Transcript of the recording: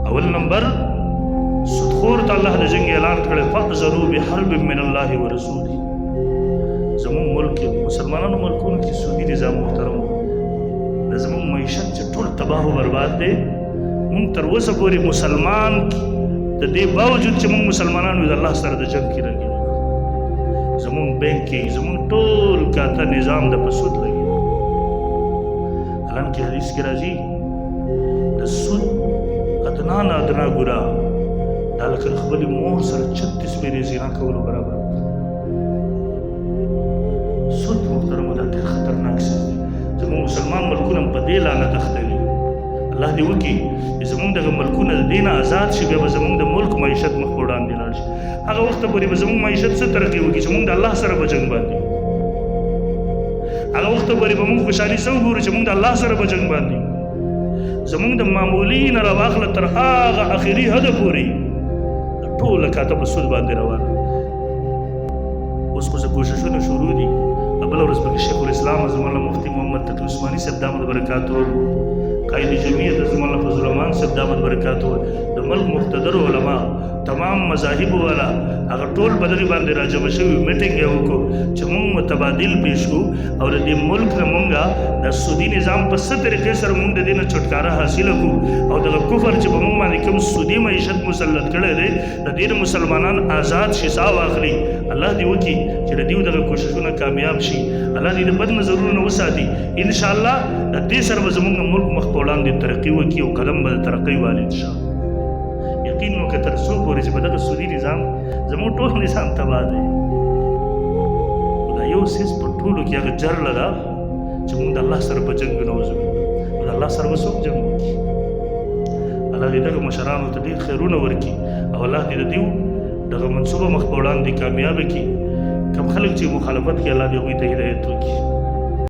اول نمبر سودخور ته الله د جنگ اعلان کړی فاحذروا بحرب من الله ورسوله. زمون ملک مسلمانانو ملکونو کې سودي نظام محترم د زمون معیشت چې ټول تباہ و برباد دی. مونږ تر اوسه پورې مسلمان د دې باوجود چې مونږ مسلمانانو د الله سره د جنگ کې لګي، زمون بینک کې زمون ټول کاته نظام د پسود لګي. الان کې حدیث کې راځي د سود ادنا نه ادنا ګناه دا لکه خپلې مور سره 36 پیرې زنا کولو برابر. سود محترمو دا ډېر خطرناک څه دی. زموږ مسلمان ملکونه په دې لعنت اخته دي. الله دې وکړي چې زموږ دغه ملکونه د دې نه آزاد شي، بیا به زموږ د ملک معیشت مخ په وړاندې لاړ شي. هغه وخته پورې به زموږ معیشت څه ترقي وکړي چې موږ د الله سره به جنګ باندې، هغه وخته پورې به موږ خوشحالي څه وګورو چې موږ د الله سره به جنګ باندې. زموږ د معمولي نه راواخله تر هغه اخري حده پورې ټوله کاته په سود باندې روانه. اوس خو کوششونه شروع دي. بله ورځ پکې شیخ الاسلام اعظم الله مفتي محمد تقی عثماني صاحب دامت برکاته، قائد جمعیت اعظم الله فضل الرحمن صاحب دامت برکاته، د ملک مقتدر علما تمام مذاهب والا هغه ټول په دغې باندې راجمع شوي میټینګ یې وکړو چې موږ متبادل پیش کړو او د دې ملک نه موږ د سودي نظام په څه طریقې سره موږ د دې نه چھټکاره حاصله کړو او دغه کفر چې په موږ باندې کوم سودي معیشت مسلط کړی دی د دې مسلمانان آزاد شي، ساه واخلي. الله دې وکړي چې د دې دغه کوششونه کامیاب شي. الله دې د بد نظرونو وساتي. انشاءالله د دې سره به زموږ ملک مخ په وړاندې ترقي وکړي او قدم به د ترقۍ والي انشاءالله. یقین نو که تر څو پورې چې په دغه سودي نظام زموږ ټول نظام تباه دی، دا یو څیز په ټولو کې هغه جرله ده چې موږ د الله سره په جنګ نوځو. نو د الله سره به څوک جنګ وکړي؟ الله دې دغه مشرانو ته ډېر خیرونه ورکړي او الله دې د دې دغه منصوبه مخ په وړاندې کامیابه کړي. کوم خلک چې مخالفت کوي الله دې هغوی ته هدایت وکړي.